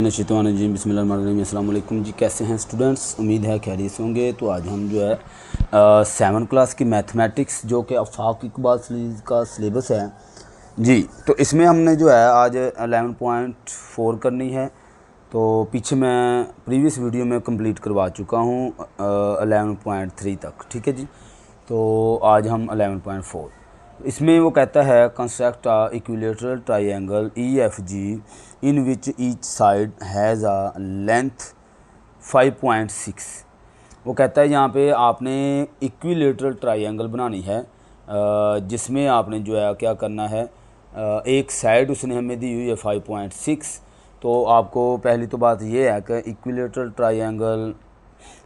नशीतवानजीम बिस्मिल्लाहिर्रहमानिर्रहीम। अस्सलाम वालेकुम जी, कैसे हैं स्टूडेंट्स? उम्मीद है खैरियत से होंगे। तो आज हम जो है 7 क्लास की मैथमेटिक्स जो कि आफाक इकबाल का सिलेबस है जी, तो इसमें हमने जो है आज 11.4 करनी है। तो पीछे मैं प्रीवियस वीडियो में कंप्लीट करवा चुका हूँ 11.3 तक, ठीक है जी। तो आज हम 11.4 इसमें वो कहता है construct a equilateral triangle EFG in which each side has a length 5.6। वो कहता है यहाँ पे आपने इक्विलेटरल ट्राइंगल बनानी है, जिसमें आपने जो है क्या करना है, एक साइड उसने हमें दी हुई है 5.6। तो आपको पहली तो बात ये है कि equilateral triangle,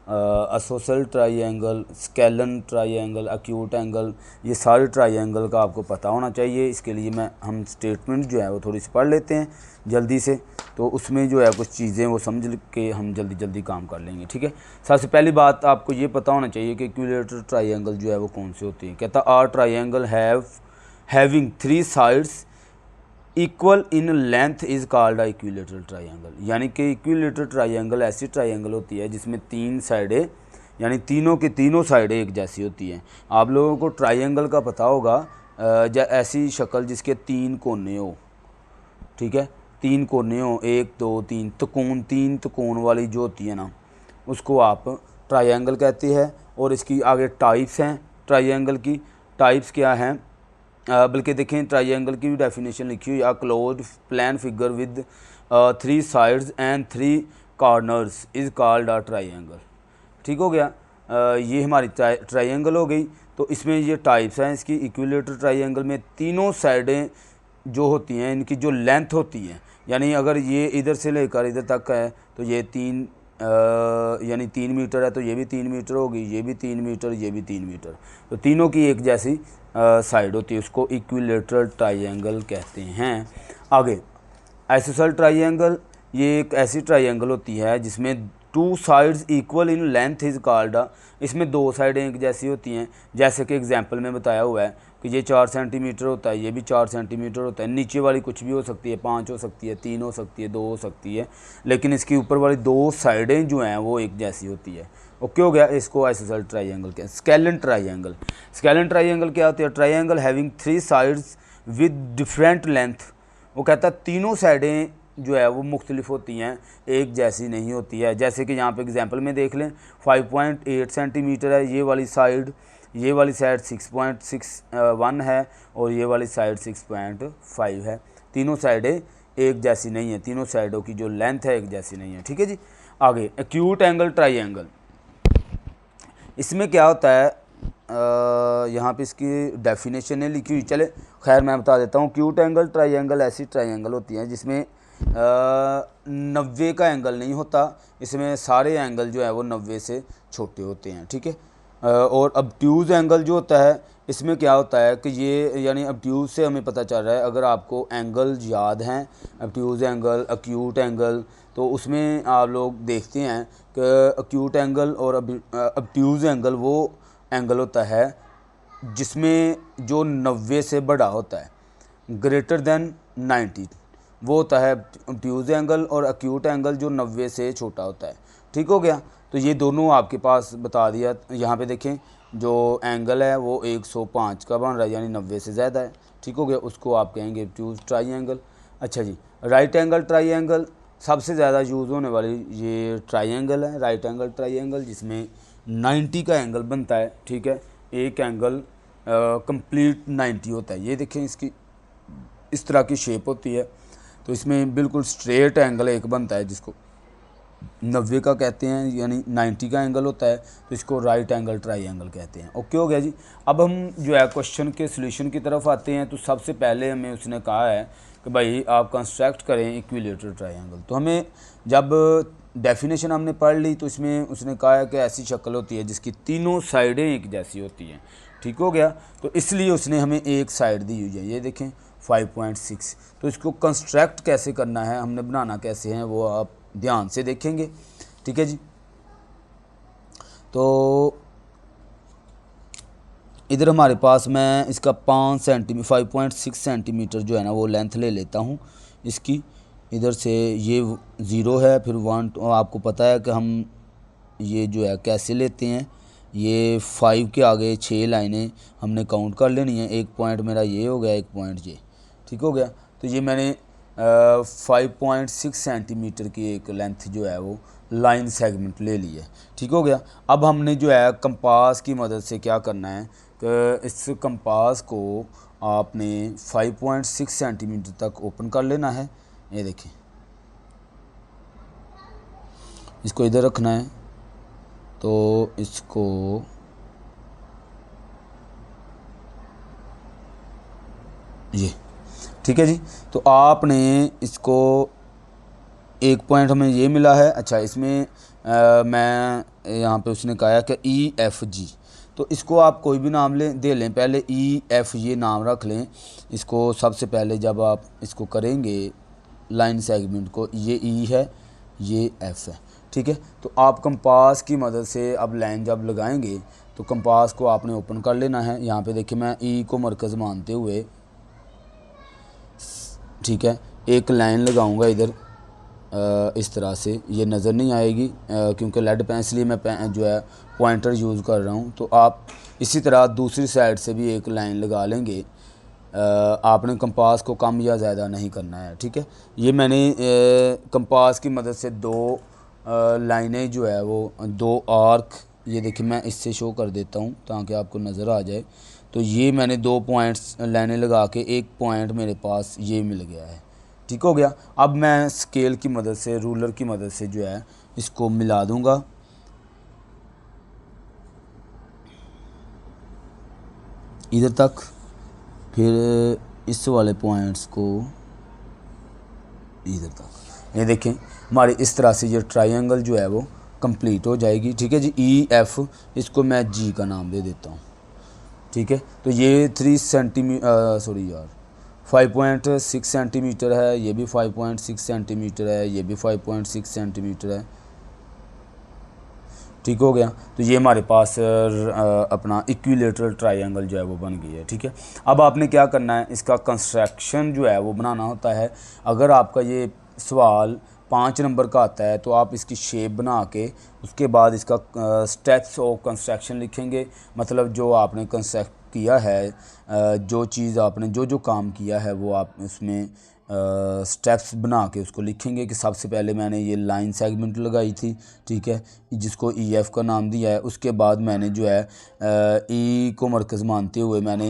isosceles triangle, scalene triangle, acute angle, ये सारे ट्राइंगल का आपको पता होना चाहिए। इसके लिए हम स्टेटमेंट जो है वो थोड़ी सी पढ़ लेते हैं जल्दी से, तो उसमें जो है कुछ चीज़ें वो समझ के हम जल्दी जल्दी काम कर लेंगे, ठीक है। सबसे पहली बात आपको ये पता होना चाहिए कि इक्विलेटरल ट्राइंगल जो है वो कौन से होती है। कहता a triangle having 3 sides equal in length is called a equilateral triangle. यानी कि इक्विलेटरल ट्राइंगल ऐसी ट्राइंगल होती है जिसमें 3 साइडें, यानी तीनों की तीनों साइडें एक जैसी होती हैं। आप लोगों को ट्राइंगल का पता होगा, ऐसी शक्ल जिसके 3 कोने हो, ठीक है, 3 कोने हो, 1 2 3 त्रिकोण, 3 त्रिकोण वाली जो होती है ना, उसको आप ट्राइंगल कहते हैं। और इसकी आगे टाइप्स हैं ट्राइंगल की। टाइप्स क्या हैं, बल्कि देखें ट्राइंगल की भी डेफिनेशन लिखी हुई, a closed plan figure with 3 sides and 3 corners is called a triangle. ठीक हो गया, ये हमारी ट्राइंगल हो गई। तो इसमें ये टाइप्स हैं इसकी। इक्विलेटरल ट्राइंगल में तीनों साइडें जो होती हैं, इनकी जो लेंथ होती है, यानी अगर ये इधर से लेकर इधर तक है तो ये 3 यानी 3 मीटर है, तो ये भी 3 मीटर होगी, ये भी 3 मीटर, ये भी 3 मीटर। तो तीनों की एक जैसी साइड होती है, उसको इक्विलेटरल ट्राइंगल कहते हैं। आगे आइसोसेल ट्राइंगल, ये एक ऐसी ट्राइंगल होती है जिसमें 2 sides equal in length is called. इसमें 2 साइडें एक जैसी होती हैं, जैसे कि एग्जांपल में बताया हुआ है कि ये 4 सेंटीमीटर होता है, ये भी 4 सेंटीमीटर होता है। नीचे वाली कुछ भी हो सकती है, 5 हो सकती है, 3 हो सकती है, 2 हो सकती है, लेकिन इसकी ऊपर वाली 2 साइडें जो हैं वो एक जैसी होती है। ओके हो गया, इसको आइसोसेल ट्राइंगल कहते हैं। स्केलन ट्राइंगल, स्केलन ट्राइंगल क्या होती है? Triangle having 3 sides with different length. वो कहता है तीनों साइडें जो है वो मुख्तलिफ होती हैं, एक जैसी नहीं होती है। जैसे कि यहाँ पे एग्जांपल में देख लें, 5.8 सेंटीमीटर है ये वाली साइड, ये वाली साइड 6.61 है, और ये वाली साइड 6.5 है। तीनों साइडें एक जैसी नहीं है, तीनों साइडों की जो लेंथ है एक जैसी नहीं है, ठीक है जी। आगे एक्यूट एंगल ट्राइंगल, इसमें क्या होता है, यहाँ पे इसकी डेफिनेशन है लिखी हुई, चले खैर मैं बता देता हूँ। एक्यूट एंगल ट्राइंगल ऐसी ट्राइंगल होती हैं जिसमें 90 का एंगल नहीं होता, इसमें सारे एंगल जो है वो 90 से छोटे होते हैं, ठीक है। और ऑब्ट्यूज़ एंगल जो होता है, इसमें क्या होता है कि ये, यानी ऑब्ट्यूज़ से हमें पता चल रहा है, अगर आपको एंगल याद हैं, ऑब्ट्यूज़ एंगल, एक्यूट एंगल, तो उसमें आप लोग देखते हैं कि एक्यूट एंगल और ऑब्ट्यूज़ एंगल वो एंगल होता है जिसमें जो 90 से बड़ा होता है, ग्रेटर देन 90, वो होता है ऑब्ट्यूज़ एंगल। और एक्यूट एंगल जो 90 से छोटा होता है, ठीक हो गया। तो ये दोनों आपके पास बता दिया। यहाँ पे देखें जो एंगल है वो 105 का बन रहा है, यानी 90 से ज़्यादा है, ठीक हो गया, उसको आप कहेंगे ऑब्ट्यूज़ ट्राइंगल। अच्छा जी, राइट एंगल ट्राइंगल, सबसे ज़्यादा यूज़ होने वाली ये ट्राइंगल है, राइट एंगल ट्राइंगल, जिसमें 90 का एंगल बनता है, ठीक है। एक एंगल कंप्लीट 90 होता है। ये देखें इसकी इस तरह की शेप होती है, तो इसमें बिल्कुल स्ट्रेट एंगल एक बनता है जिसको 90 का कहते हैं, यानी 90 का एंगल होता है, तो इसको राइट एंगल ट्राइंगल कहते हैं। ओके हो गया जी। अब हम जो है क्वेश्चन के सोल्यूशन की तरफ आते हैं। तो सबसे पहले हमें उसने कहा है कि भाई आप कंस्ट्रक्ट करें इक्विलेटरल ट्राइंगल। तो हमें जब डेफिनेशन हमने पढ़ ली तो इसमें उसने कहा है कि ऐसी शक्ल होती है जिसकी तीनों साइडें एक जैसी होती हैं, ठीक हो गया। तो इसलिए उसने हमें एक साइड दी हुई है, ये देखें 5.6। तो इसको कंस्ट्रक्ट कैसे करना है, हमने बनाना कैसे है, वो आप ध्यान से देखेंगे, ठीक है जी। तो इधर हमारे पास मैं इसका 5 सेंटीमीटर 5.6 सेंटीमीटर जो है ना वो लेंथ ले लेता हूँ इसकी। इधर से ये 0 है, फिर 1 आपको पता है कि हम ये जो है कैसे लेते हैं, ये 5 के आगे 6 लाइनें हमने काउंट कर लेनी है। एक पॉइंट मेरा ये हो गया, एक पॉइंट ये, ठीक हो गया। तो ये मैंने 5.6 सेंटीमीटर की एक लेंथ जो है वो लाइन सेगमेंट ले ली है, ठीक हो गया। अब हमने जो है कंपास की मदद से क्या करना है कि इस कंपास को आपने 5.6 सेंटीमीटर तक ओपन कर लेना है। ये देखिए, इसको इधर रखना है, तो इसको ये, ठीक है जी। तो आपने इसको एक पॉइंट हमें ये मिला है। अच्छा, इसमें मैं यहाँ पे उसने कहा है कि EFG, तो इसको आप कोई भी नाम दे लें, पहले EF ये नाम रख लें इसको। सबसे पहले जब आप इसको करेंगे लाइन सेगमेंट को, ये E है, ये F है, ठीक है। तो आप कंपास की मदद से अब लाइन जब लगाएंगे तो कंपास को आपने ओपन कर लेना है। यहाँ पे देखिए, मैं E को मरकज़ मानते हुए, ठीक है, एक लाइन लगाऊंगा इधर इस तरह से। ये नज़र नहीं आएगी क्योंकि लेड पेन, इसलिए मैं जो है पॉइंटर यूज़ कर रहा हूँ। तो आप इसी तरह दूसरी साइड से भी एक लाइन लगा लेंगे। आपने कंपास को कम या ज़्यादा नहीं करना है, ठीक है। ये मैंने कंपास की मदद से 2 लाइनें जो है वो 2 आर्क, ये देखिए मैं इससे शो कर देता हूँ ताकि आपको नज़र आ जाए। तो ये मैंने 2 पॉइंट्स लाइनें लगा के एक पॉइंट मेरे पास ये मिल गया है, ठीक हो गया। अब मैं स्केल की मदद से, रूलर की मदद से जो है इसको मिला दूंगा इधर तक, फिर इस वाले पॉइंट्स को इधर तक। ये देखें, हमारी इस तरह से ये ट्रायंगल जो है वो कंप्लीट हो जाएगी, ठीक है जी। EF, इसको मैं G का नाम दे देता हूँ, ठीक है। तो ये 3 सेंटीमीटर, सॉरी यार, 5.6 सेंटीमीटर है, ये भी 5.6 सेंटीमीटर है, ये भी 5.6 सेंटीमीटर है, ठीक हो गया। तो ये हमारे पास अपना इक्विलेटरल ट्रायंगल जो है वो बन गई है, ठीक है। अब आपने क्या करना है, इसका कंस्ट्रक्शन जो है वो बनाना होता है। अगर आपका ये सवाल 5 नंबर का आता है तो आप इसकी शेप बना के उसके बाद इसका स्टेप्स ऑफ कंस्ट्रक्शन लिखेंगे। मतलब जो आपने कंस्ट्रक्ट किया है, जो चीज़ आपने जो काम किया है वो आप उसमें स्टेप्स बना के उसको लिखेंगे कि सबसे पहले मैंने ये लाइन सेगमेंट लगाई थी, ठीक है, जिसको EF का नाम दिया है। उसके बाद मैंने जो है E को मरकज़ मानते हुए मैंने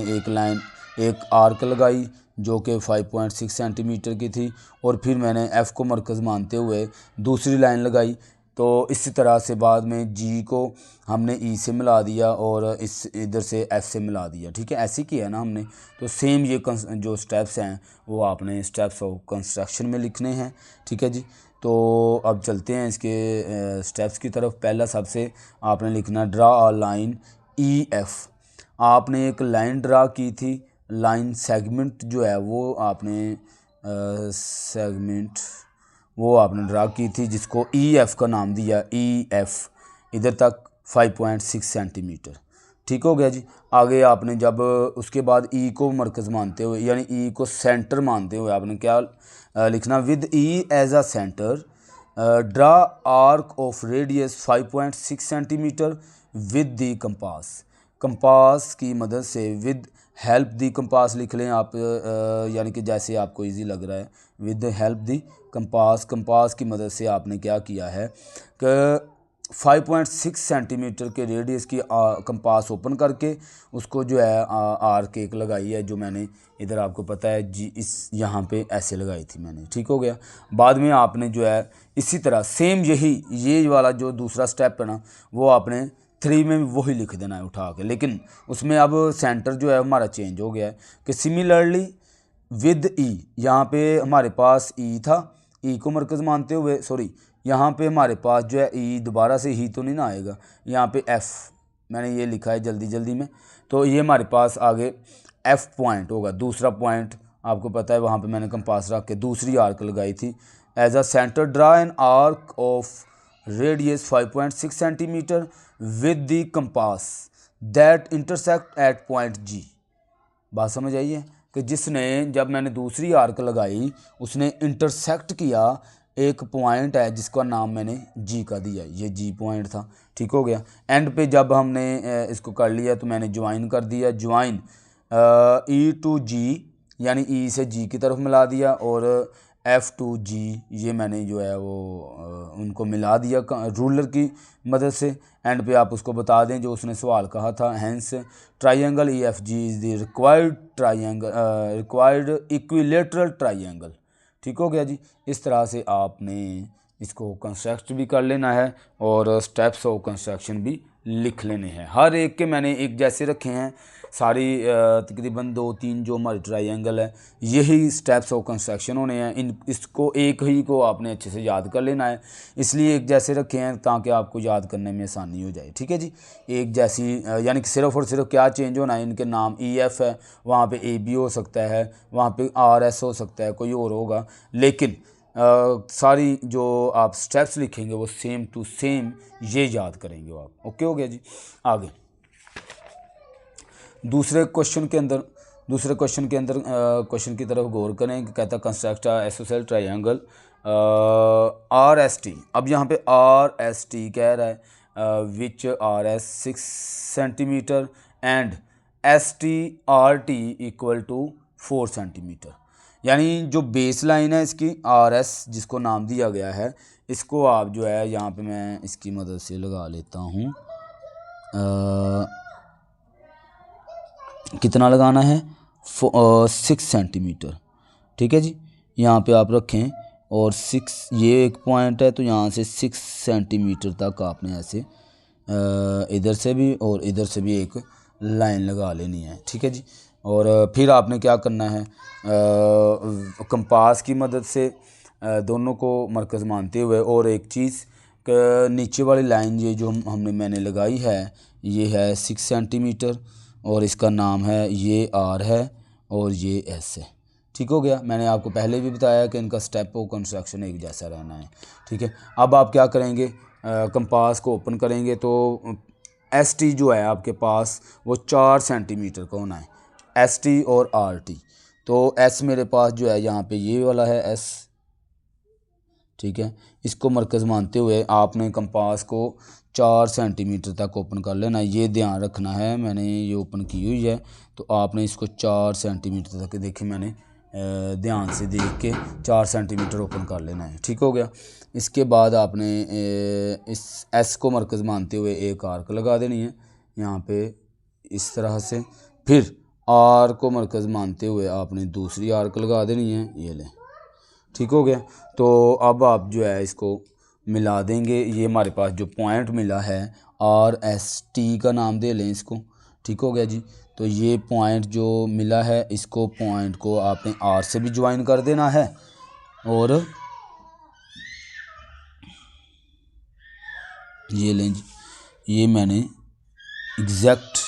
एक आर्क लगाई जो कि 5.6 सेंटीमीटर की थी, और फिर मैंने F को मरकज़ मानते हुए दूसरी लाइन लगाई। तो इसी तरह से बाद में G को हमने E से मिला दिया और इस इधर से F से मिला दिया, ठीक है। ऐसे किया ना हमने। तो सेम ये जो स्टेप्स हैं वो आपने स्टेप्स ऑफ कंस्ट्रक्शन में लिखने हैं, ठीक है जी। तो अब चलते हैं इसके स्टेप्स की तरफ। पहला सबसे आपने लिखना, ड्रा अ लाइन EF। आपने एक लाइन ड्रा की थी, लाइन सेगमेंट जो है वो आपने सेगमेंट वो आपने ड्रा की थी जिसको EF का नाम दिया, EF इधर तक 5.6 सेंटीमीटर, ठीक हो गया जी। आगे आपने जब उसके बाद E को मरकज़ मानते हुए, यानी E को सेंटर मानते हुए आपने क्या लिखना, with E as a centre draw arc of radius 5.6 centimetre with the compass. Compass की मदद से विद हेल्प दी कंपास लिख लें आप, यानी कि जैसे आपको इजी लग रहा है, विद हेल्प दी कंपास की मदद से आपने क्या किया है कि 5.6 सेंटीमीटर के रेडियस की कंपास ओपन करके उसको जो है आर्क एक लगाई है, जो मैंने इधर आपको पता है जी, इस यहाँ पे ऐसे लगाई थी मैंने, ठीक हो गया। बाद में आपने जो है इसी तरह सेम ये वाला जो दूसरा स्टेप है ना, वो आपने 3 में वही लिख देना है उठा के। लेकिन उसमें अब सेंटर जो है हमारा चेंज हो गया है कि सिमिलरली विद E, यहाँ पे हमारे पास E था, E को मरकज़ मानते हुए, सॉरी यहाँ पे हमारे पास जो है E दोबारा से ही तो नहीं ना आएगा, यहाँ पे F मैंने ये लिखा है जल्दी में। तो ये हमारे पास आगे F पॉइंट होगा, दूसरा पॉइंट आपको पता है, वहाँ पे मैंने कंपास रख के दूसरी आर्क लगाई थी। As a centre draw an arc of radius 5.6 centimetre with the compass that intersect at point G। बात समझ आई है कि जिसने जब मैंने दूसरी आर्क लगाई उसने इंटरसेक्ट किया एक पॉइंट है जिसका नाम मैंने जी का दिया, ये जी पॉइंट था। ठीक हो गया। एंड पे जब हमने इसको कर लिया तो मैंने ज्वाइन कर दिया, ज्वाइन ई टू जी यानी ई से जी की तरफ मिला दिया और एफ़ टू जी ये मैंने जो है वो उनको मिला दिया रूलर की मदद से। एंड पे आप उसको बता दें जो उसने सवाल कहा था, hence triangle E F G is the required triangle required equilateral triangle. ठीक हो गया जी। इस तरह से आपने इसको कंस्ट्रक्ट भी कर लेना है और स्टेप्स ऑफ कंस्ट्रक्शन भी लिख लेने हैं। हर एक के मैंने एक जैसे रखे हैं, सारी तकरीबन 2-3 जो हमारे ट्रायंगल है यही स्टेप्स ऑफ कंस्ट्रक्शन होने हैं। इसको एक ही को आपने अच्छे से याद कर लेना है, इसलिए एक जैसे रखे हैं ताकि आपको याद करने में आसानी हो जाए। ठीक है जी। एक जैसी यानी कि सिर्फ और सिर्फ क्या चेंज होना है, इनके नाम ई एफ़ है, वहाँ पे ए बी हो सकता है, वहाँ पे आर एस हो सकता है, कोई और होगा, लेकिन सारी जो आप स्टेप्स लिखेंगे वो सेम टू सेम ये याद करेंगे आप। ओके हो गया जी। आगे दूसरे क्वेश्चन के अंदर क्वेश्चन की तरफ गौर करें कि कहता construct isosceles triangle R S T. अब यहाँ पे आर एस टी कह रहा है which R S 6 centimetre and S T R T equal to 4 centimetre. यानी जो बेस लाइन है इसकी आर एस जिसको नाम दिया गया है, इसको आप जो है यहाँ पे मैं इसकी मदद से लगा लेता हूँ। कितना लगाना है 6 सेंटीमीटर। ठीक है जी। यहाँ पे आप रखें और 6 ये एक पॉइंट है तो यहाँ से 6 सेंटीमीटर तक आपने ऐसे इधर से भी और इधर से भी एक लाइन लगा लेनी है। ठीक है जी। और फिर आपने क्या करना है, कंपास की मदद से दोनों को मरकज़ मानते हुए, और एक चीज़ नीचे वाली लाइन ये जो मैंने लगाई है ये है 6 सेंटीमीटर और इसका नाम है, ये आर है और ये एस है। ठीक हो गया। मैंने आपको पहले भी बताया कि इनका स्टेप ऑफ कंस्ट्रक्शन एक जैसा रहना है। ठीक है। अब आप क्या करेंगे, कंपास को ओपन करेंगे तो एस टी जो है आपके पास वो 4 सेंटीमीटर का होना है, एस टी और आर टी। तो एस मेरे पास जो है यहाँ पे ये वाला है एस। ठीक है। इसको मरकज़ मानते हुए आपने कंपास को 4 सेंटीमीटर तक ओपन कर लेना है। ये ध्यान रखना है, मैंने ये ओपन की हुई है तो आपने इसको 4 सेंटीमीटर तक, देखिए मैंने ध्यान से देख के 4 सेंटीमीटर ओपन कर लेना है। ठीक हो गया। इसके बाद आपने इस एस को मरकज़ मानते हुए एक आर्क लगा देनी है यहाँ पे इस तरह से। फिर आर को मरकज़ मानते हुए आपने दूसरी आर्क लगा देनी है, ये लें। ठीक हो गया। तो अब आप जो है इसको मिला देंगे। ये हमारे पास जो पॉइंट मिला है आर एस टी का नाम दे लें इसको। ठीक हो गया जी। तो ये पॉइंट जो मिला है इसको पॉइंट को आपने आर से भी ज्वाइन कर देना है और ये लें जी, ये मैंने एग्जैक्ट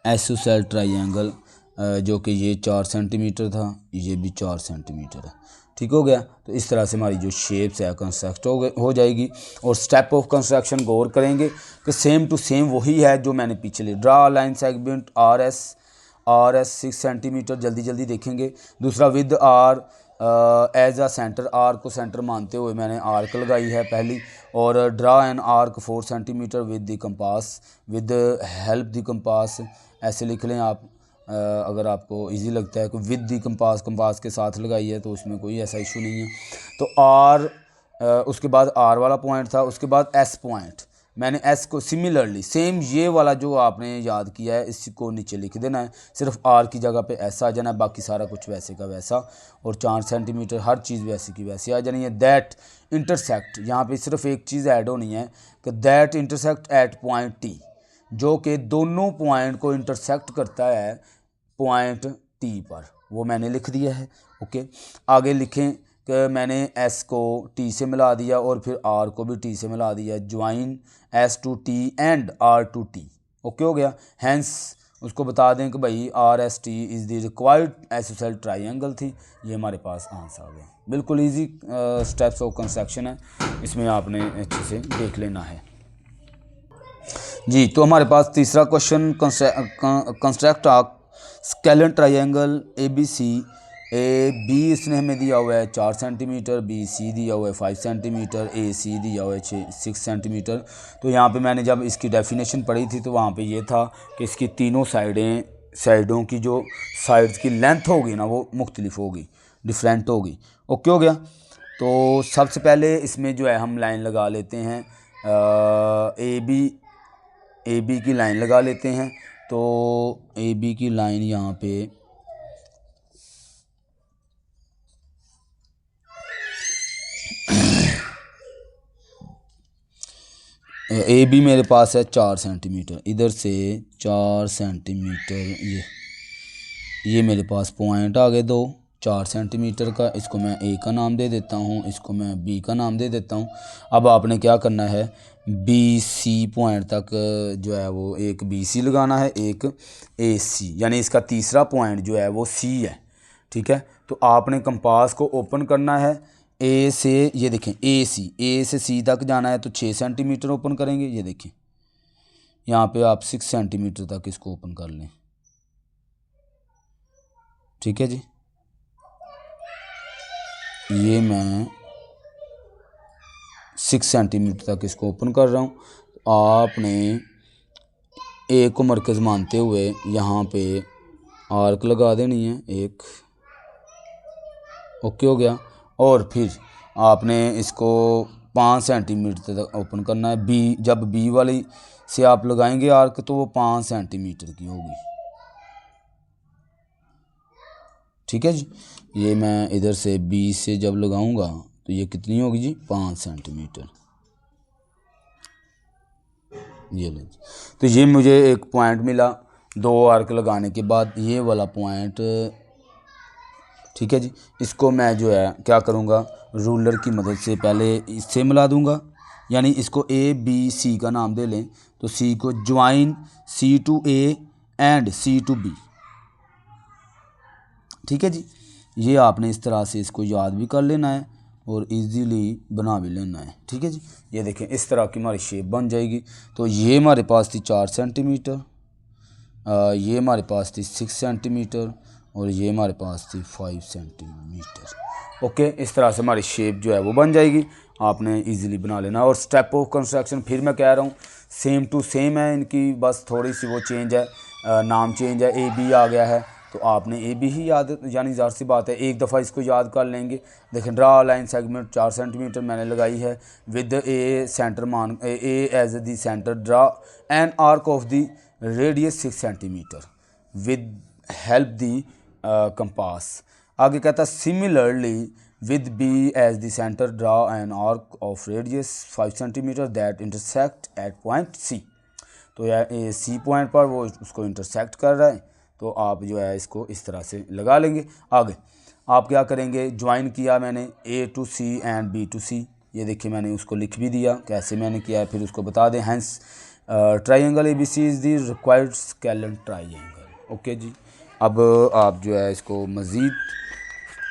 आइसोसेल ट्रायंगल जो कि ये 4 सेंटीमीटर था, ये भी 4 सेंटीमीटर है। ठीक हो गया। तो इस तरह से हमारी जो शेप्स है कंस्ट्रक्ट हो जाएगी। और स्टेप ऑफ कंस्ट्रक्शन गौर करेंगे कि सेम टू सेम वही है जो मैंने पिछले draw line segment R S 6 centimetre, जल्दी जल्दी देखेंगे। दूसरा with R as a centre, R को सेंटर मानते हुए मैंने आर्क लगाई है पहली। और draw an arc 4 centimetre with the compass, with help the compass ऐसे लिख लें आप। अगर आपको इजी लगता है कि विद दी कंपास के साथ लगाई है तो उसमें कोई ऐसा इशू नहीं है। तो आर उसके बाद आर वाला पॉइंट था, उसके बाद एस पॉइंट, मैंने एस को सिमिलरली सेम ये वाला जो आपने याद किया है इसको नीचे लिख देना है, सिर्फ आर की जगह पे एस आ जाना है, बाकी सारा कुछ वैसे का वैसा। और 4 सेंटीमीटर हर चीज़ वैसे की वैसी आ जानी है। दैट इंटरसेक्ट, यहाँ पे सिर्फ एक चीज़ ऐड होनी है कि that intersect at point T, जो कि दोनों पॉइंट को इंटरसेक्ट करता है पॉइंट टी पर, वो मैंने लिख दिया है। ओके। आगे लिखें कि मैंने एस को टी से मिला दिया और फिर आर को भी टी से मिला दिया, join S to T and R to T. Okay हो गया। हैंस उसको बता दें कि भाई R S T is the required isosceles triangle थी। ये हमारे पास आंसर आ गया। बिल्कुल इजी स्टेप्स ऑफ कंस्ट्रक्शन है, इसमें आपने अच्छे से देख लेना है जी। तो हमारे पास तीसरा question, construct scalene triangle ABC, बी इसने हमें दिया हुआ है 4 सेंटीमीटर, BC दिया हुआ है 5 सेंटीमीटर, AC दिया हुआ है 6 सेंटीमीटर। तो यहाँ पे मैंने जब इसकी डेफिनेशन पढ़ी थी तो वहाँ पे ये था कि इसकी तीनों साइडों की जो साइड्स की लेंथ होगी ना वो मुख्तलिफ होगी, डिफरेंट होगी। ओके हो गया। तो सबसे पहले इसमें जो है हम लाइन लगा लेते हैं, AB की लाइन लगा लेते हैं। तो AB की लाइन यहाँ पे AB मेरे पास है 4 सेंटीमीटर, इधर से 4 सेंटीमीटर, ये मेरे पास पॉइंट आ गए 2 4 सेंटीमीटर का। इसको मैं A का नाम दे देता हूँ, इसको मैं B का नाम दे देता हूँ। अब आपने क्या करना है, BC पॉइंट तक जो है वो एक BC लगाना है, एक AC, यानी इसका तीसरा पॉइंट जो है वो C है। ठीक है, तो आपने कंपास को ओपन करना है A से, ये देखें A से C तक जाना है तो 6 सेंटीमीटर ओपन करेंगे। ये देखें यहाँ पे आप 6 सेंटीमीटर तक इसको ओपन कर लें। ठीक है जी, ये मैं 6 सेंटीमीटर तक इसको ओपन कर रहा हूँ। आपने A को मरकज़ मानते हुए यहाँ पे आर्क लगा देनी है एक। ओके हो गया। और फिर आपने इसको 5 सेंटीमीटर तक ओपन करना है। जब B वाली से आप लगाएंगे आर्क तो वो 5 सेंटीमीटर की होगी। ठीक है जी, ये मैं इधर से B से जब लगाऊंगा तो ये कितनी होगी जी, 5 सेंटीमीटर। ये ले, तो ये मुझे एक पॉइंट मिला 2 आर्क लगाने के बाद, ये वाला पॉइंट। ठीक है जी, इसको मैं जो है क्या करूँगा, रूलर की मदद से पहले इससे मिला दूँगा, यानी इसको ABC का नाम दे लें। तो C को join C to A and C to B। ठीक है जी, ये आपने इस तरह से इसको याद भी कर लेना है और इजीली बना भी लेना है। ठीक है जी, ये देखें इस तरह की हमारी शेप बन जाएगी। तो ये हमारे पास थी 4 सेंटीमीटर, ये हमारे पास थी 6 सेंटीमीटर और ये हमारे पास थी 5 सेंटीमीटर। ओके, इस तरह से हमारी शेप जो है वो बन जाएगी। आपने इजीली बना लेना। और स्टेप ऑफ कंस्ट्रक्शन फिर मैं कह रहा हूँ सेम टू सेम है इनकी, बस थोड़ी सी वो चेंज है, नाम चेंज है, AB आ गया है तो आपने AB ही याद, यानी ज़ाहिर सी बात है एक दफ़ा इसको याद कर लेंगे। देखें ड्रा लाइन सेगमेंट 4 सेंटीमीटर मैंने लगाई है विद A सेंटर मान A as the centre, draw an arc of the radius 6 centimetre with help the compass. आगे कहता है similarly with B as the centre, draw an arc of radius 5 centimetre that intersect at point C। तो यार C point पर वो उसको intersect कर रहा है, तो आप जो है इसको इस तरह से लगा लेंगे। आगे आप क्या करेंगे, ज्वाइन किया मैंने A to C and B to C। ये देखिए मैंने उसको लिख भी दिया कैसे मैंने किया है, फिर उसको बता दें। Hence triangle ABC is the required scalene triangle. Okay जी, अब आप जो है इसको मज़ीद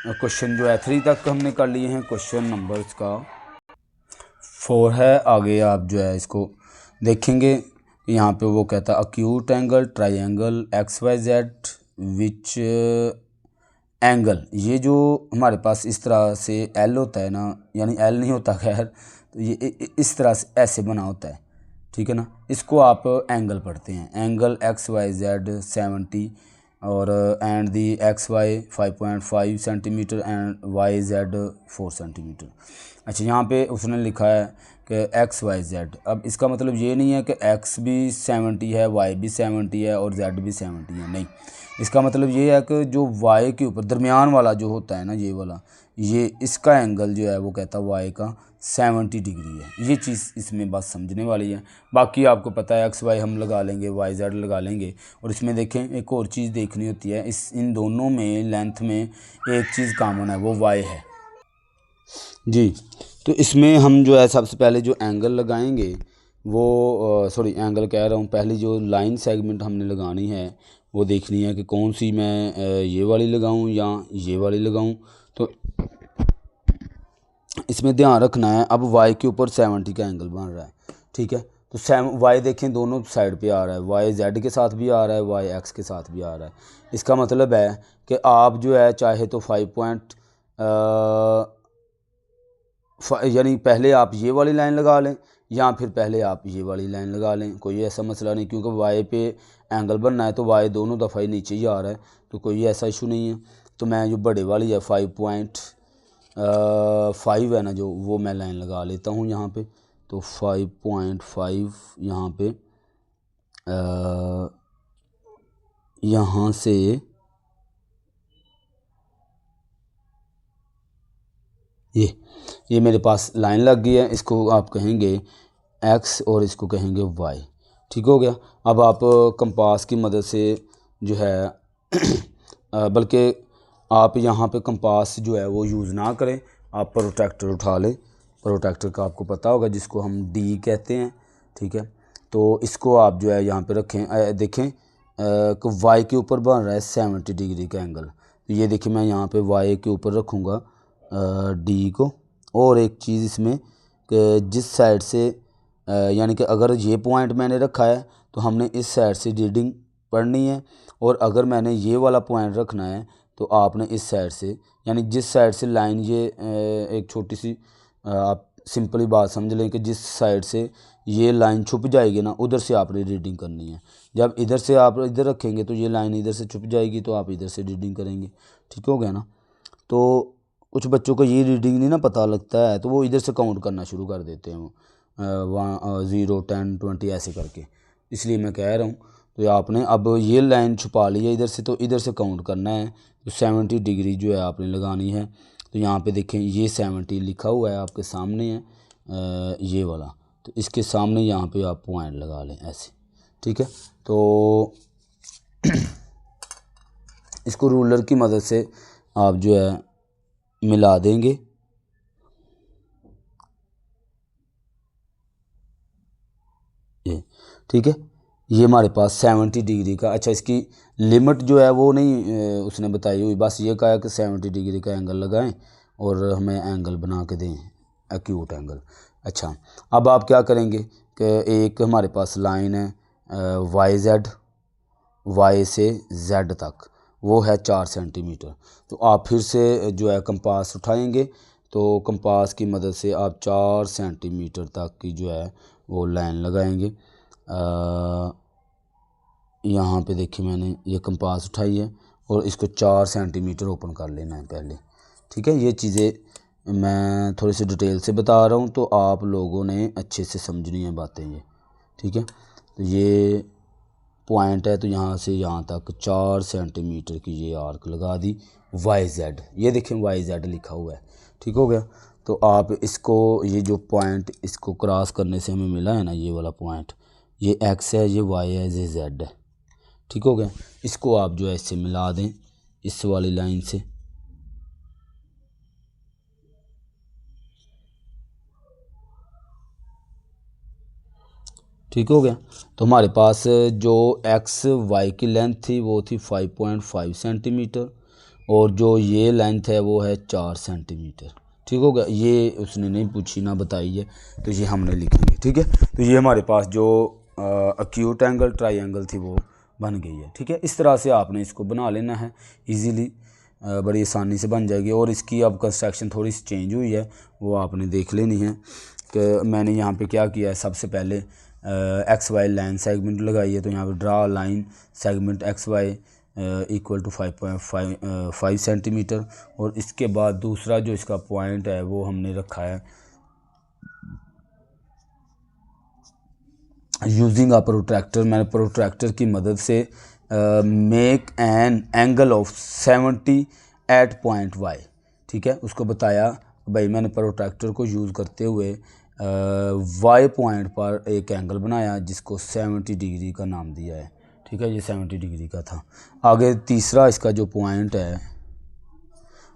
क्वेश्चन जो है 3 तक हमने कर लिए हैं, क्वेश्चन नंबर्स का 4 है। आगे आप जो है इसको देखेंगे, यहाँ पे वो कहता है acute angle triangle XYZ which angle. ये जो हमारे पास इस तरह से L होता है ना, यानी L नहीं होता खैर, तो ये इस तरह से ऐसे बना होता है। ठीक है ना, इसको आप एंगल पढ़ते हैं, एंगल XYZ 70 और and the XY 5.5 centimetre and YZ 4 centimetre. अच्छा, यहाँ पे उसने लिखा है कि XYZ। अब इसका मतलब ये नहीं है कि X भी 70 है, Y भी 70 है और Z भी 70 है, नहीं। इसका मतलब ये है कि जो Y के ऊपर दरमियान वाला जो होता है ना, ये वाला, ये इसका एंगल जो है वो कहता है Y का 70 डिग्री है। ये चीज़ इसमें बस समझने वाली है। बाकी आपको पता है XY हम लगा लेंगे, YZ लगा लेंगे। और इसमें देखें एक और चीज़ देखनी होती है, इन दोनों में लेंथ में एक चीज़ कॉमन है, वो Y है जी। तो इसमें हम जो है सबसे पहले जो एंगल लगाएंगे वो एंगल कह रहा हूँ, पहली जो लाइन सेगमेंट हमने लगानी है वो देखनी है कि कौन सी मैं ये वाली लगाऊं या ये वाली लगाऊं। तो इसमें ध्यान रखना है, अब Y के ऊपर 70 का एंगल बन रहा है। ठीक है, तो सेम वाई देखें दोनों साइड पे आ रहा है, वाई जेड के साथ भी आ रहा है, वाई एक्स के साथ भी आ रहा है। इसका मतलब है कि आप जो है चाहे तो 5 यानी पहले आप ये वाली लाइन लगा लें या फिर पहले आप ये वाली लाइन लगा लें, कोई ऐसा मसला नहीं, क्योंकि वाई पे एंगल बनना है तो वाई दोनों दफ़ा ही नीचे ही आ रहा है, तो कोई ऐसा इशू नहीं है। तो मैं जो बड़े वाली है 5.5 है ना जो, वो मैं लाइन लगा लेता हूँ यहाँ पे। तो 5.5 यहाँ पे यहाँ से ये मेरे पास लाइन लग गई है, इसको आप कहेंगे एक्स और इसको कहेंगे वाई। ठीक हो गया। अब आप कंपास की मदद से जो है बल्कि आप यहाँ पे कंपास जो है वो यूज़ ना करें, आप प्रोट्रैक्टर उठा लें। प्रोट्रैक्टर का आपको पता होगा जिसको हम डी कहते हैं। ठीक है, तो इसको आप जो है यहाँ पे रखें। देखें कि वाई के ऊपर बन रहा है 70 डिग्री का एंगल। तो ये देखिए मैं यहाँ पे वाई के ऊपर रखूँगा डी को। और एक चीज़ इसमें कि जिस साइड से यानी कि अगर ये पॉइंट मैंने रखा है तो हमने इस साइड से रीडिंग पढ़नी है, और अगर मैंने ये वाला पॉइंट रखना है तो आपने इस साइड से, यानी जिस साइड से लाइन ये एक छोटी सी आप सिंपली बात समझ लें कि जिस साइड से ये लाइन छुप जाएगी ना उधर से आपने रीडिंग करनी है। जब इधर से आप इधर रखेंगे तो ये लाइन इधर से छुप जाएगी, तो आप इधर से रीडिंग करेंगे। ठीक हो गया ना। तो कुछ बच्चों को ये रीडिंग नहीं ना पता लगता है, तो वो इधर से काउंट करना शुरू कर देते हैं, 0, 10, 20 ऐसे करके। इसलिए मैं कह रहा हूँ तो आपने अब ये लाइन छुपा ली है इधर से, तो इधर से काउंट करना है। तो 70 डिग्री जो है आपने लगानी है। तो यहाँ पे देखें ये 70 लिखा हुआ है आपके सामने है, ये वाला। तो इसके सामने यहाँ पे आप पॉइंट लगा लें ऐसे। ठीक है, तो इसको रूलर की मदद से आप जो है मिला देंगे। ये ठीक है, ये हमारे पास 70 डिग्री का। अच्छा, इसकी लिमिट जो है वो नहीं उसने बताई हुई, बस ये कहा कि 70 डिग्री का एंगल लगाएं और हमें एंगल बना के दें, एक्यूट एंगल। अच्छा, अब आप क्या करेंगे कि एक हमारे पास लाइन है वाई जेड, वाई से जेड तक, वो है 4 सेंटीमीटर। तो आप फिर से जो है कंपास उठाएंगे, तो कंपास की मदद से आप 4 सेंटीमीटर तक की जो है वो लाइन लगाएंगे। यहाँ पे देखिए मैंने ये कंपास उठाई है और इसको 4 सेंटीमीटर ओपन कर लेना है पहले। ठीक है, ये चीज़ें मैं थोड़ी सी डिटेल से बता रहा हूँ, तो आप लोगों ने अच्छे से समझनी है बातें ये। ठीक है, तो ये पॉइंट है, तो यहाँ से यहाँ तक 4 सेंटीमीटर की ये आर्क लगा दी। वाई जेड, ये देखें वाई जेड लिखा हुआ है। ठीक हो गया। तो आप इसको, ये जो पॉइंट इसको क्रॉस करने से हमें मिला है ना ये वाला पॉइंट, ये एक्स है, ये वाई है, ये जेड है। ठीक हो गया। इसको आप जो है इससे मिला दें, इस वाली लाइन से। ठीक हो गया। तो हमारे पास जो एक्स वाई की लेंथ थी वो थी 5.5 सेंटीमीटर, और जो ये लेंथ है वो है 4 सेंटीमीटर। ठीक हो गया। ये उसने नहीं पूछी ना बताई है, तो ये हमने लिखेंगे। ठीक है, तो ये हमारे पास जो एक्यूट एंगल ट्रायंगल थी वो बन गई है। ठीक है, इस तरह से आपने इसको बना लेना है इजीली, बड़ी आसानी से बन जाएगी। और इसकी अब कंस्ट्रक्शन थोड़ी सी चेंज हुई है, वो आपने देख लेनी है कि मैंने यहाँ पे क्या किया है। सबसे पहले एक्स वाई लाइन सेगमेंट लगाई है, तो यहाँ पे draw line segment X Y equal to 5.5 centimetre. और इसके बाद दूसरा जो इसका पॉइंट है वो हमने रखा है यूजिंग अ प्रोट्रैक्टर। मैंने प्रोट्रैक्टर की मदद से make an angle of 70 at point Y. ठीक है, उसको बताया भाई मैंने प्रोट्रैक्टर को यूज़ करते हुए वाई पॉइंट पर एक एंगल बनाया जिसको 70 डिग्री का नाम दिया है। ठीक है, ये 70 डिग्री का था। आगे तीसरा इसका जो पॉइंट है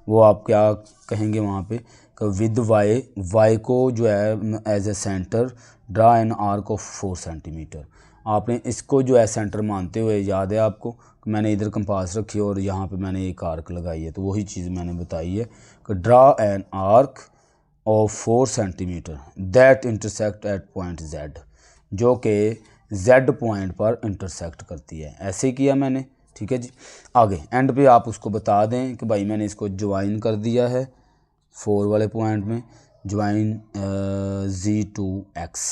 वो आप क्या कहेंगे वहाँ पे कि विद वाई, वाई को जो है as a centre draw an arc of 4 centimetre. आपने इसको जो है सेंटर मानते हुए, याद है आपको कि मैंने इधर कंपास रखी और यहाँ पे मैंने एक आर्क लगाई है, तो वही चीज़ मैंने बताई है कि draw an arc of 4 centimetre that intersect at point Z. जो कि Z पॉइंट पर इंटरसेक्ट करती है। ऐसे किया मैंने, ठीक है जी। आगे एंड पे आप उसको बता दें कि भाई मैंने इसको ज्वाइन कर दिया है 4 वाले पॉइंट में, join Z to X,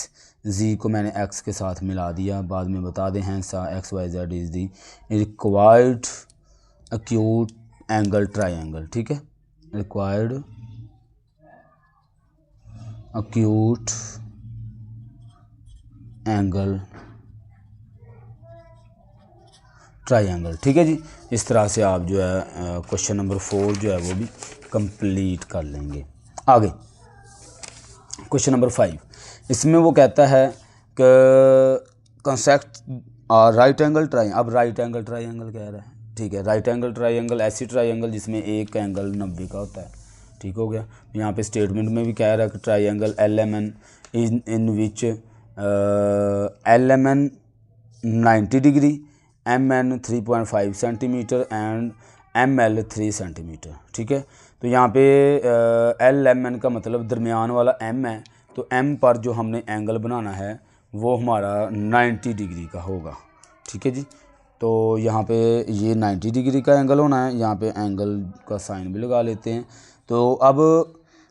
Z को मैंने X के साथ मिला दिया, बाद में बता दें हैं XYZ is the required acute angle triangle, ठीक है, रिक्वायर्ड एक्यूट एंगल ट्रायंगल, ठीक है जी। इस तरह से आप जो है क्वेश्चन नंबर 4 जो है वो भी कंप्लीट कर लेंगे। आगे क्वेश्चन नंबर 5, इसमें वो कहता है कि कंसेप्ट राइट एंगल ट्रायंगल। अब राइट एंगल ट्रायंगल कह रहा है, ठीक है। राइट एंगल ट्रायंगल ऐसी ट्रायंगल जिसमें एक एंगल 90 का होता है, ठीक हो गया। यहाँ पे स्टेटमेंट में भी कह रहा है कि triangle LMN in which LMN 90 degree, MN 3.5 centimetre and ML 3 centimetre, ठीक है। तो यहाँ पे LMN का मतलब दरमियान वाला M है, तो M पर जो हमने एंगल बनाना है वो हमारा 90 डिग्री का होगा, ठीक है जी। तो यहाँ पे ये 90 डिग्री का एंगल होना है, यहाँ पे एंगल का साइन भी लगा लेते हैं। तो अब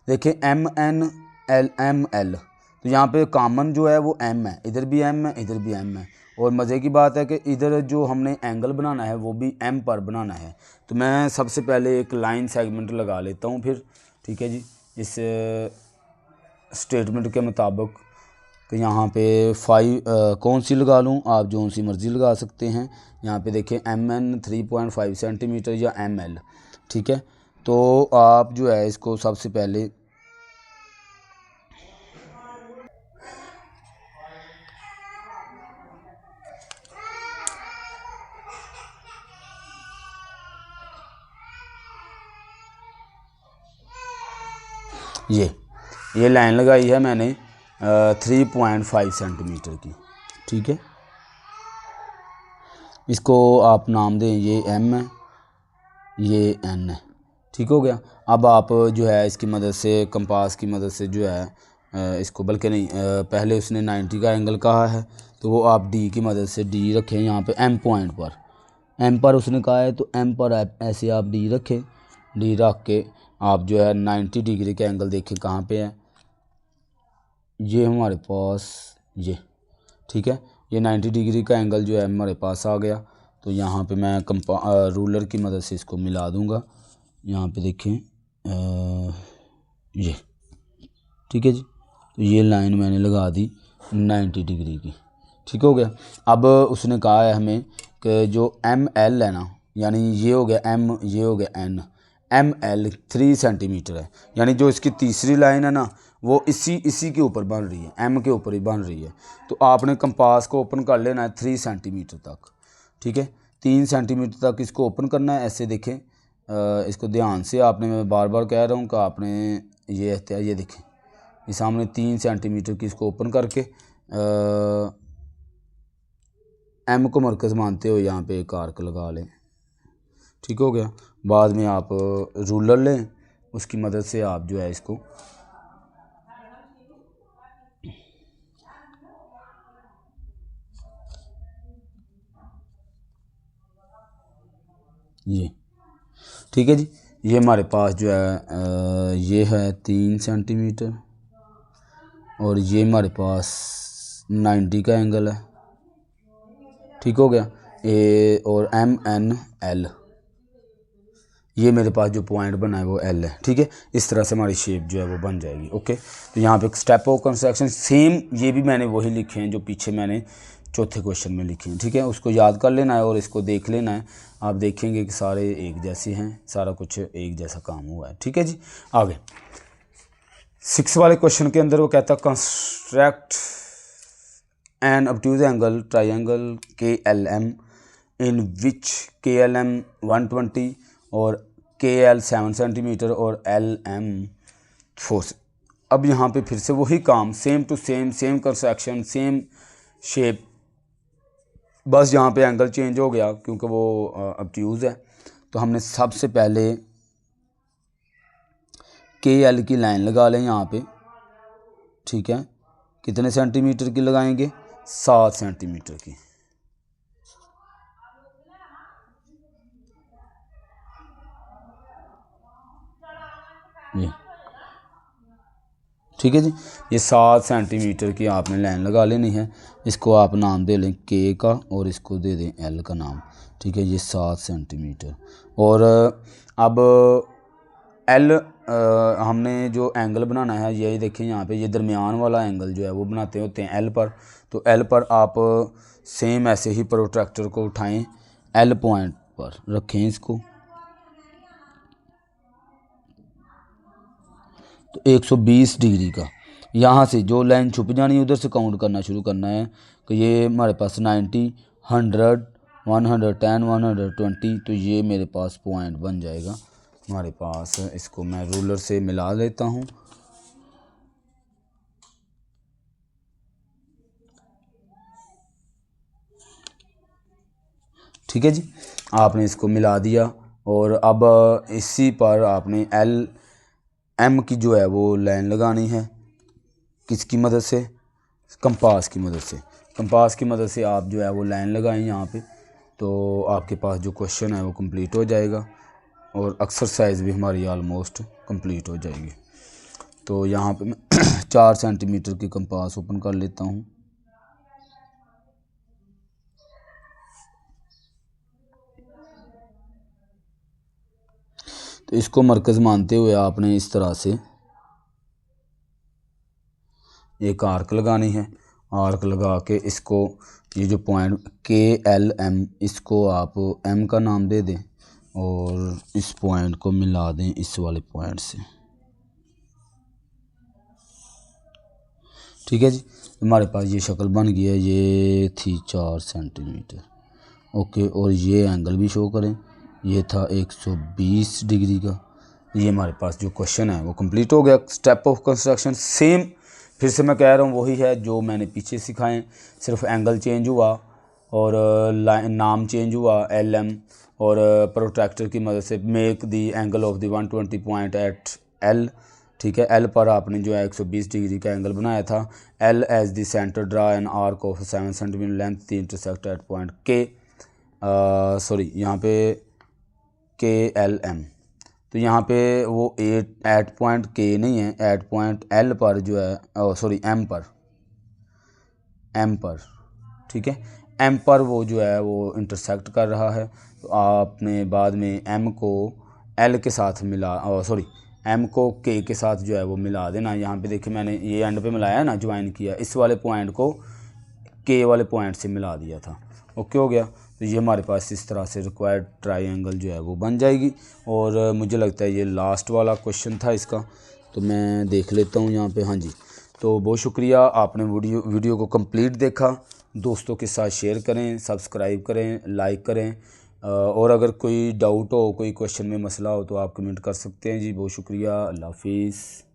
देखें MN ML, तो यहाँ पे कॉमन जो है वो M है, इधर भी M है, इधर भी M है। और मज़े की बात है कि इधर जो हमने एंगल बनाना है वो भी M पर बनाना है। तो मैं सबसे पहले एक लाइन सेगमेंट लगा लेता हूँ फिर, ठीक है जी, इस स्टेटमेंट के मुताबिक। कि यहाँ पे 5 कौन सी लगा लूँ, आप जो सी मर्ज़ी लगा सकते हैं। यहाँ पे देखें MN 3.5 सेंटीमीटर या ML, ठीक है। तो आप जो है इसको सबसे पहले ये लाइन लगाई है मैंने 3.5 सेंटीमीटर की, ठीक है। इसको आप नाम दें, ये M है, ये N है, ठीक हो गया। अब आप जो है इसकी मदद से, कंपास की मदद से जो है इसको, बल्कि नहीं पहले उसने 90 का एंगल कहा है तो वो आप D की मदद से D रखें यहाँ पे M पॉइंट पर, M पर उसने कहा है तो M पर ऐसे आप D रखें। D रख के आप जो है 90 डिग्री का एंगल देखें कहाँ पे है, ये हमारे पास ये, ठीक है। ये 90 डिग्री का एंगल जो है हमारे पास आ गया। तो यहाँ पे मैं रूलर की मदद से इसको मिला दूँगा। यहाँ पे देखें ये, ठीक है जी। तो ये लाइन मैंने लगा दी 90 डिग्री की, ठीक हो गया। अब उसने कहा है हमें कि जो ML है ना, यानी ये हो गया M, ये हो गया N, ML 3 सेंटीमीटर है, यानी जो इसकी तीसरी लाइन है ना वो इसी के ऊपर बन रही है, M के ऊपर ही बन रही है। तो आपने कंपास को ओपन कर लेना है 3 सेंटीमीटर तक, ठीक है। 3 सेंटीमीटर तक इसको ओपन करना है। ऐसे देखें, इसको ध्यान से आपने, मैं बार बार कह रहा हूँ कि आपने ये एहतियात, ये देखें ये सामने 3 सेंटीमीटर की इसको ओपन करके M को मरकज़ मानते हो यहाँ पे एक आर्क लगा लें, ठीक हो गया। बाद में आप रूलर लें, उसकी मदद से आप जो है इसको ये, ठीक है जी। ये हमारे पास जो है ये है 3 सेंटीमीटर और ये हमारे पास 90 का एंगल है, ठीक हो गया। और MNL, ये मेरे पास जो पॉइंट बना है वो L है, ठीक है। इस तरह से हमारी शेप जो है वो बन जाएगी, ओके। तो यहाँ पे स्टेप ऑफ कंस्ट्रक्शन सेम, ये भी मैंने वही लिखे हैं जो पीछे मैंने चौथे क्वेश्चन में लिखे हैं, ठीक है। उसको याद कर लेना है और इसको देख लेना है। आप देखेंगे कि सारे एक जैसे हैं, सारा कुछ एक जैसा काम हुआ है, ठीक है जी। आगे 6 वाले क्वेश्चन के अंदर वो कहता है construct N obtuse angle triangle KLM इन विच KLM 120 और KL 7 सेंटीमीटर और LM 4। अब यहाँ पे फिर से वही काम, same to same, same construction, same shape, बस यहाँ पे एंगल चेंज हो गया क्योंकि वो ऑब्ट्यूज है। तो हमने सबसे पहले KL की लाइन लगा लें यहाँ पे, ठीक है। कितने सेंटीमीटर की लगाएंगे, 7 सेंटीमीटर की। ये ठीक है जी, ये 7 सेंटीमीटर की आपने लाइन लगा लेनी है। इसको आप नाम दे लें के का और इसको दे दें एल का नाम। ठीक है, ये 7 सेंटीमीटर। और अब एल हमने जो एंगल बनाना है, यही देखिए यहाँ पे, ये दरमियान वाला एंगल जो है वो बनाते होते हैं एल पर। तो एल पर आप सेम ऐसे ही प्रोट्रैक्टर को उठाएं, एल पॉइंट पर रखें इसको। तो 120 डिग्री का यहाँ से जो लाइन छुप जानी है उधर से काउंट करना शुरू करना है कि ये हमारे पास 90, 100, 110, 120, तो ये मेरे पास पॉइंट बन जाएगा हमारे पास। इसको मैं रूलर से मिला लेता हूँ। ठीक है जी, आपने इसको मिला दिया और अब इसी पर आपने एल एम की जो है वो लाइन लगानी है। किसकी मदद से? कंपास की मदद से। कंपास की मदद से आप जो है वो लाइन लगाएं यहाँ पे, तो आपके पास जो क्वेश्चन है वो कंप्लीट हो जाएगा और एक्सरसाइज भी हमारी ऑलमोस्ट कंप्लीट हो जाएगी। तो यहाँ पे मैं 4 सेंटीमीटर की कंपास ओपन कर लेता हूँ। तो इसको मरकज़ मानते हुए आपने इस तरह से एक आर्क लगानी है। आर्क लगा के इसको, ये जो पॉइंट के एल एम, इसको आप एम का नाम दे दें और इस पॉइंट को मिला दें इस वाले पॉइंट से। ठीक है जी, हमारे पास ये शक्ल बन गई है। ये थी 4 सेंटीमीटर। ओके, और ये एंगल भी शो करें, ये था 120 डिग्री का। ये हमारे पास जो क्वेश्चन है वो कंप्लीट हो गया। स्टेप ऑफ कंस्ट्रक्शन सेम, फिर से मैं कह रहा हूँ, वही है जो मैंने पीछे सिखाएं, सिर्फ एंगल चेंज हुआ और नाम चेंज हुआ एल एम, और प्रोट्रैक्टर की मदद से make the angle of the 120 point at L. ठीक है, एल पर आपने जो है 120 डिग्री का एंगल बनाया था। L as the centre, draw an arc of 7 centimetre length, the intersect at point K, sorry यहाँ पे के एल एम। तो यहाँ पे वो एट पॉइंट के नहीं है, एट पॉइंट एल पर जो है, सॉरी एम पर, ठीक है, एम पर वो जो है वो इंटरसेक्ट कर रहा है। तो आपने बाद में एम को एल के साथ मिला, सॉरी एम को के के साथ जो है वो मिला देना। यहाँ पे देखिए मैंने ये एंड पे मिलाया है ना, ज्वाइन किया, इस वाले पॉइंट को के वाले पॉइंट से मिला दिया था। ओके हो गया। तो ये हमारे पास इस तरह से रिक्वायर्ड ट्रायंगल जो है वो बन जाएगी। और मुझे लगता है ये लास्ट वाला क्वेश्चन था इसका, तो मैं देख लेता हूँ यहाँ पे। हाँ जी, तो बहुत शुक्रिया, आपने वीडियो को कंप्लीट देखा। दोस्तों के साथ शेयर करें, सब्सक्राइब करें, लाइक करें, और अगर कोई डाउट हो, कोई क्वेश्चन में मसला हो तो आप कमेंट कर सकते हैं जी। बहुत शुक्रिया, अल्लाह हाफिज़।